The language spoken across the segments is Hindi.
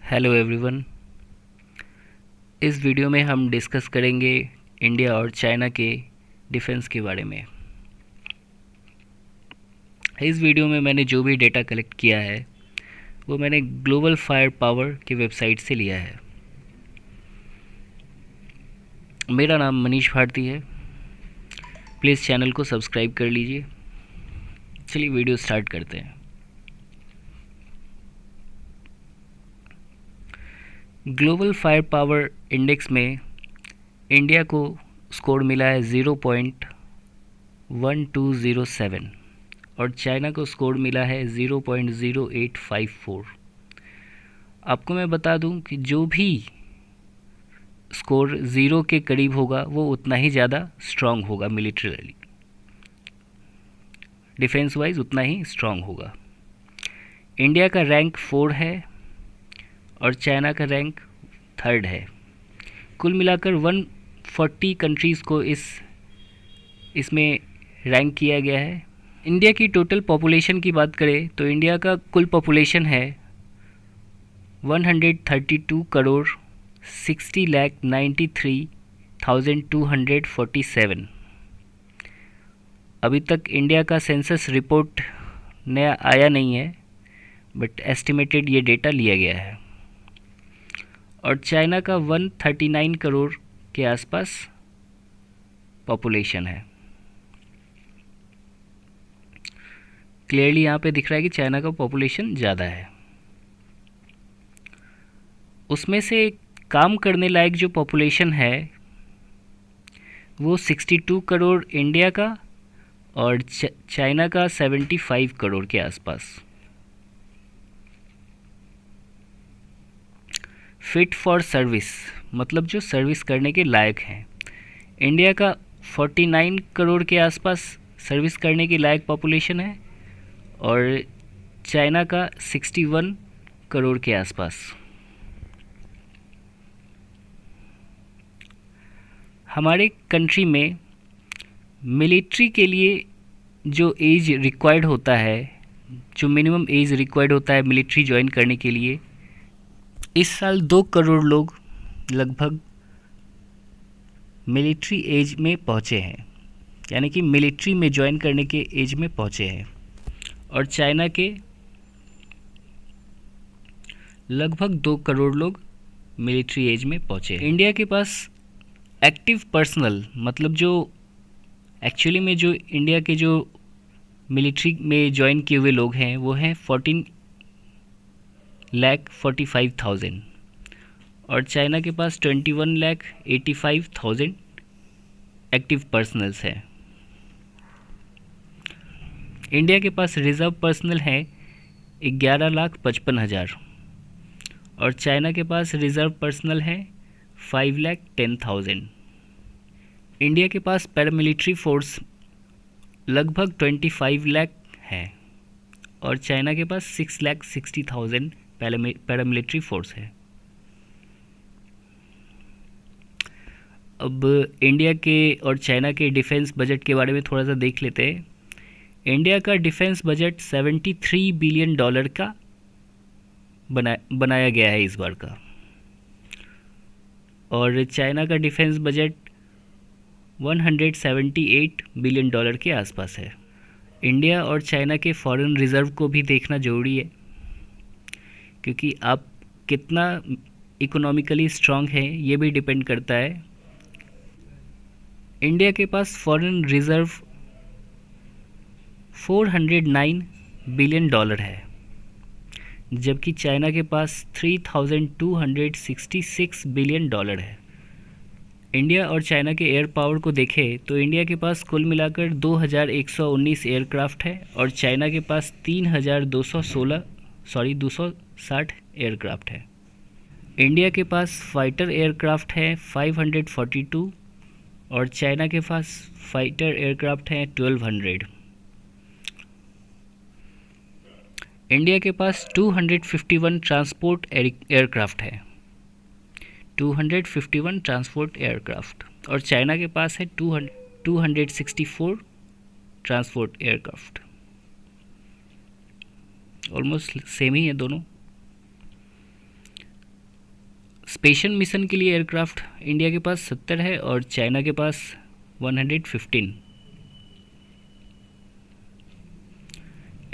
Hello everyone. इस वीडियो में हम डिस्कस करेंगे इंडिया और चाइना के डिफेंस के बारे में। इस वीडियो में मैंने जो भी डेटा कलेक्ट किया है वो मैंने ग्लोबल फायर पावर की वेबसाइट से लिया है। मेरा नाम मनीष भारती है। प्लीज़ चैनल को सब्सक्राइब कर लीजिए। चलिए वीडियो स्टार्ट करते हैं। ग्लोबल फायर पावर इंडेक्स में इंडिया को स्कोर मिला है 0.1207 और चाइना को स्कोर मिला है 0.0854। आपको मैं बता दूं कि जो भी स्कोर ज़ीरो के करीब होगा वो उतना ही ज़्यादा स्ट्रांग होगा, मिलिट्रीली डिफेंस वाइज उतना ही स्ट्रांग होगा। इंडिया का रैंक 4 है और चाइना का रैंक 3rd है। कुल मिलाकर 140 कंट्रीज़ को इसमें रैंक किया गया है। इंडिया की टोटल पॉपुलेशन की बात करें तो इंडिया का कुल पॉपुलेशन है 132 करोड़ 60,93,247। अभी तक इंडिया का सेंसस रिपोर्ट नया आया नहीं है, बट एस्टिमेटेड ये डेटा लिया गया है। और चाइना का 139 करोड़ के आसपास पॉपुलेशन है। क्लियरली यहाँ पे दिख रहा है कि चाइना का पॉपुलेशन ज़्यादा है। उसमें से काम करने लायक जो पॉपुलेशन है वो 62 करोड़ इंडिया का और चाइना का 75 करोड़ के आसपास। फिट फॉर सर्विस मतलब जो सर्विस करने के लायक हैं, इंडिया का 49 करोड़ के आसपास सर्विस करने के लायक पॉपुलेशन है और चाइना का 61 करोड़ के आसपास। हमारे कंट्री में मिलिट्री के लिए जो एज रिक्वायर्ड होता है, जो मिनिमम एज रिक्वायर्ड होता है मिलिट्री ज्वाइन करने के लिए, इस साल 2 करोड़ लोग लगभग मिलिट्री एज में पहुँचे हैं, यानी कि मिलिट्री में ज्वाइन करने के एज में पहुँचे हैं। और चाइना के लगभग 2 करोड़ लोग मिलिट्री एज में पहुँचे हैं। इंडिया के पास एक्टिव पर्सनल मतलब जो एक्चुअली में जो इंडिया के जो मिलिट्री में ज्वाइन किए हुए लोग हैं वो हैं 14,45,000 और चाइना के पास 21,85,000 एक्टिव पर्सनल्स हैं। इंडिया के पास रिज़र्व पर्सनल है 11,55,000 और चाइना के पास रिज़र्व पर्सनल है 5,10,000। इंडिया के पास पैरामिलिट्री फोर्स लगभग 25 लाख है और चाइना के पास 6,60,000 पैरामिलिट्री फोर्स है। अब इंडिया के और चाइना के डिफेंस बजट के बारे में थोड़ा सा देख लेते हैं। इंडिया का डिफेंस बजट $73 बिलियन का बनाया गया है इस बार का, और चाइना का डिफेंस बजट $178 बिलियन के आसपास है। इंडिया और चाइना के फॉरेन रिज़र्व को भी देखना ज़रूरी है, क्योंकि आप कितना इकोनॉमिकली स्ट्रांग हैं ये भी डिपेंड करता है। इंडिया के पास फॉरेन रिज़र्व $409 बिलियन है, जबकि चाइना के पास 3,266 बिलियन है। इंडिया और चाइना के एयर पावर को देखें तो इंडिया के पास कुल मिलाकर 2,119 एयरक्राफ्ट है और चाइना के पास 260 एयरक्राफ्ट है। इंडिया के पास फाइटर एयरक्राफ्ट है 542 और चाइना के पास फाइटर एयरक्राफ्ट हैं 1,200। इंडिया के पास 251 ट्रांसपोर्ट एयरक्राफ्ट है, 251 ट्रांसपोर्ट एयरक्राफ्ट, और चाइना के पास है 264 ट्रांसपोर्ट एयरक्राफ्ट। ऑलमोस्ट सेम ही है दोनों। स्पेशल मिशन के लिए एयरक्राफ्ट इंडिया के पास 70 है और चाइना के पास 115।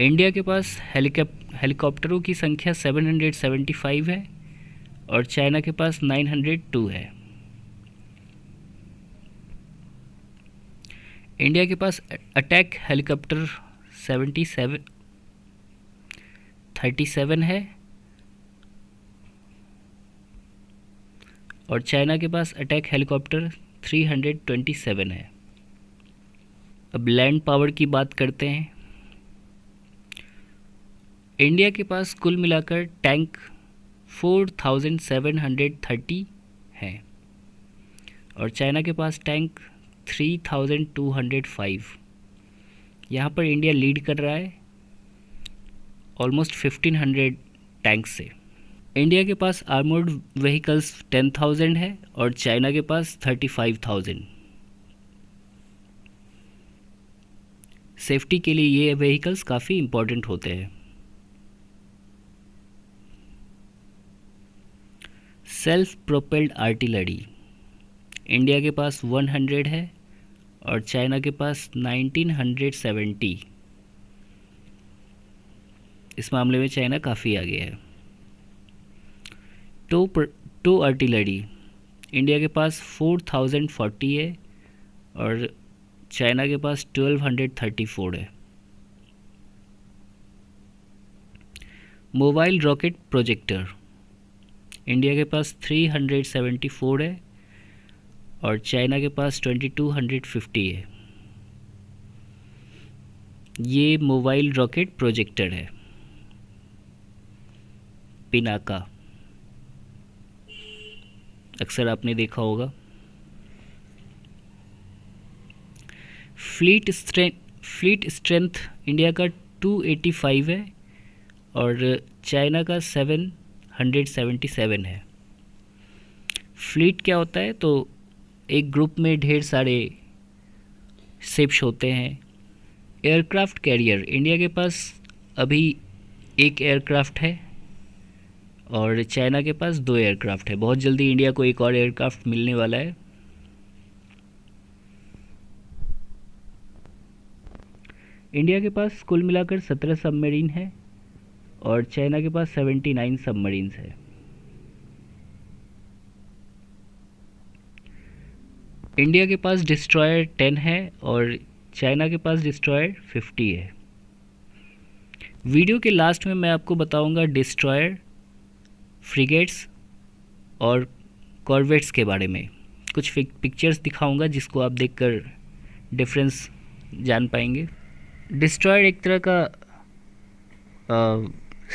इंडिया के पास हेलीकॉप्टरों की संख्या 775 है और चाइना के पास 902 है। इंडिया के पास अटैक हेलीकॉप्टर 37 है और चाइना के पास अटैक हेलीकॉप्टर 327 है। अब लैंड पावर की बात करते हैं। इंडिया के पास कुल मिलाकर टैंक 4730 हैं और चाइना के पास टैंक 3205। यहाँ पर इंडिया लीड कर रहा है ऑलमोस्ट 1500 टैंक से। इंडिया के पास आर्मर्ड व्हीकल्स 10,000 है और चाइना के पास 35,000। सेफ्टी के लिए ये व्हीकल्स काफ़ी इम्पोर्टेंट होते हैं। सेल्फ प्रोपेल्ड आर्टिलरी इंडिया के पास 100 है और चाइना के पास 1970। इस मामले में चाइना काफ़ी आगे है। टो आर्टिलरी इंडिया के पास 4040 है और चाइना के पास 1234 है। मोबाइल रॉकेट प्रोजेक्टर इंडिया के पास 374 है और चाइना के पास 2250 है। ये मोबाइल रॉकेट प्रोजेक्टर है। पिनाका अक्सर आपने देखा होगा। फ्लीट स्ट्रेंथ इंडिया का 285 है और चाइना का 777 है। फ्लीट क्या होता है? तो एक ग्रुप में ढेर सारे शिप्स होते हैं। एयरक्राफ्ट कैरियर इंडिया के पास अभी एक एयरक्राफ्ट है और चाइना के पास 2 एयरक्राफ्ट है। बहुत जल्दी इंडिया को एक और एयरक्राफ्ट मिलने वाला है। इंडिया के पास कुल मिलाकर 17 सबमरीन है और चाइना के पास 79 सबमरीन्स है। इंडिया के पास डिस्ट्रॉयर 10 है और चाइना के पास डिस्ट्रॉयर 50 है। वीडियो के लास्ट में मैं आपको बताऊंगा डिस्ट्रॉयर, फ्रिगेट्स और कॉर्वेट्स के बारे में। कुछ पिक्चर्स दिखाऊंगा जिसको आप देखकर डिफरेंस जान पाएंगे। डिस्ट्रॉयर एक तरह का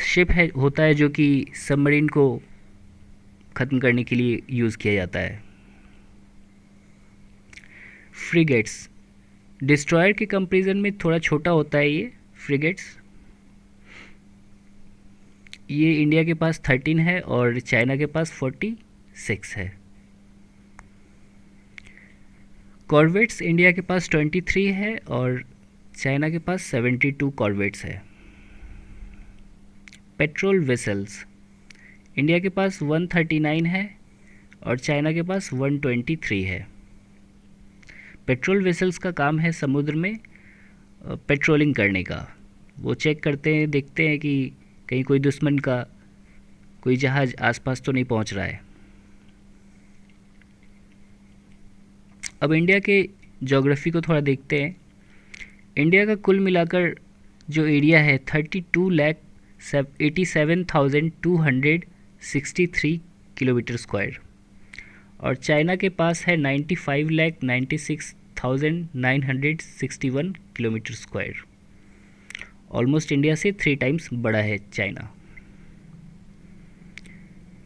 शिप होता है जो कि सबमरीन को ख़त्म करने के लिए यूज़ किया जाता है। फ्रिगेट्स डिस्ट्रॉयर के कंपैरिजन में थोड़ा छोटा होता है। ये फ्रिगेट्स ये इंडिया के पास 13 है और चाइना के पास 46 है। कॉर्वेट्स इंडिया के पास 23 है और चाइना के पास 72 कॉर्वेट्स है। पेट्रोल वेसल्स इंडिया के पास 139 है और चाइना के पास 123 है। पेट्रोल वेसल्स का काम है समुद्र में पेट्रोलिंग करने का। वो चेक करते हैं, देखते हैं कि कहीं कोई दुश्मन का कोई जहाज़ आसपास तो नहीं पहुंच रहा है। अब इंडिया के ज्योग्राफी को थोड़ा देखते हैं। इंडिया का कुल मिलाकर जो एरिया है 32,87,263 किलोमीटर स्क्वायर और चाइना के पास है 95,96,961 किलोमीटर स्क्वायर। ऑलमोस्ट इंडिया से 3 टाइम्स बड़ा है चाइना।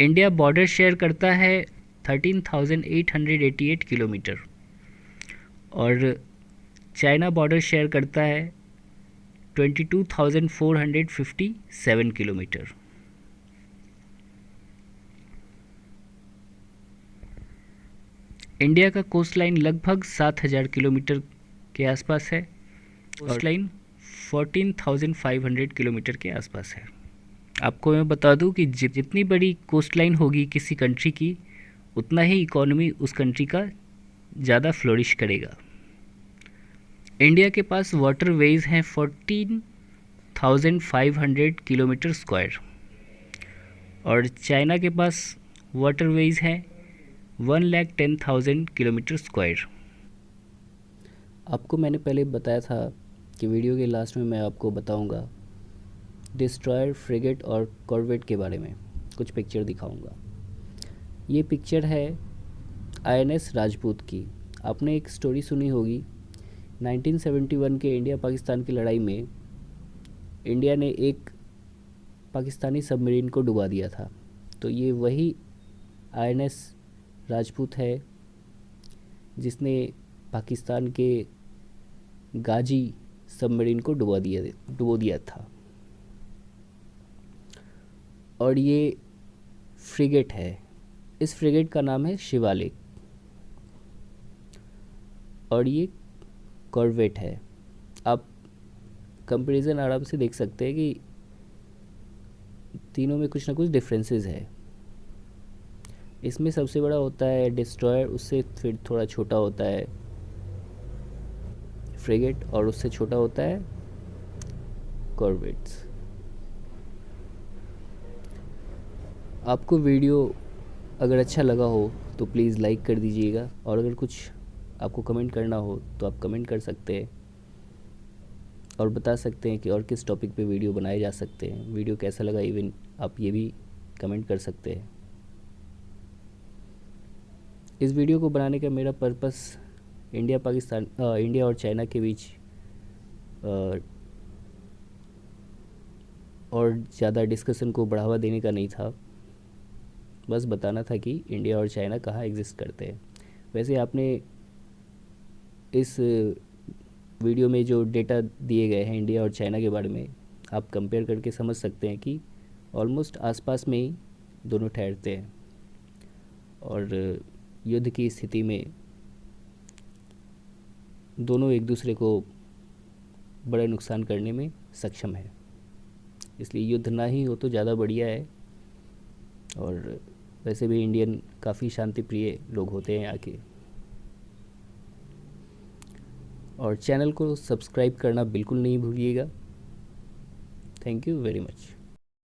इंडिया बॉर्डर शेयर करता है 13,888 किलोमीटर और चाइना बॉर्डर शेयर करता है 22,457 किलोमीटर। इंडिया का कोस्ट लाइन लगभग 7,000 किलोमीटर के आसपास है। कोस्ट लाइन 14,500 किलोमीटर के आसपास है। आपको मैं बता दूं कि जितनी बड़ी कोस्ट लाइन होगी किसी कंट्री की, उतना ही इकोनॉमी उस कंट्री का ज़्यादा फ्लोरिश करेगा। इंडिया के पास वाटरवेज हैं 14,500 किलोमीटर स्क्वायर, और चाइना के पास वाटरवेज हैं 1,10,000 किलोमीटर स्क्वायर। आपको मैंने पहले बताया था कि वीडियो के लास्ट में मैं आपको बताऊंगा डिस्ट्रॉयर, फ्रिगेट और कॉर्वेट के बारे में कुछ पिक्चर दिखाऊंगा। ये पिक्चर है आईएनएस राजपूत की। आपने एक स्टोरी सुनी होगी, 1971 के इंडिया पाकिस्तान की लड़ाई में इंडिया ने एक पाकिस्तानी सबमरीन को डुबा दिया था। तो ये वही आईएनएस राजपूत है जिसने पाकिस्तान के गाजी सबमरीन को डुबो दिया था। और ये फ्रिगेट है, इस फ्रिगेट का नाम है शिवालिक। और ये कॉर्वेट है। आप कंपैरिजन आराम से देख सकते हैं कि तीनों में कुछ ना कुछ डिफरेंसेस है। इसमें सबसे बड़ा होता है डिस्ट्रॉयर, उससे फिर थोड़ा छोटा होता है फ्रिगेट, और उससे छोटा होता है कॉर्वेट्स। आपको वीडियो अगर अच्छा लगा हो तो प्लीज़ लाइक कर दीजिएगा, और अगर कुछ आपको कमेंट करना हो तो आप कमेंट कर सकते हैं और बता सकते हैं कि और किस टॉपिक पे वीडियो बनाए जा सकते हैं। वीडियो कैसा लगा इवन आप ये भी कमेंट कर सकते हैं। इस वीडियो को बनाने का मेरा पर्पस इंडिया और चाइना के बीच और ज़्यादा डिस्कशन को बढ़ावा देने का नहीं था, बस बताना था कि इंडिया और चाइना कहाँ एग्जिस्ट करते हैं। वैसे आपने इस वीडियो में जो डेटा दिए गए हैं इंडिया और चाइना के बारे में, आप कंपेयर करके समझ सकते हैं कि ऑलमोस्ट आसपास में ही दोनों ठहरते हैं, और युद्ध की स्थिति में दोनों एक दूसरे को बड़े नुकसान करने में सक्षम है। इसलिए युद्ध ना ही हो तो ज़्यादा बढ़िया है। और वैसे भी इंडियन काफ़ी शांति प्रिय लोग होते हैं यहाँ के। और चैनल को सब्सक्राइब करना बिल्कुल नहीं भूलिएगा। Thank you very much.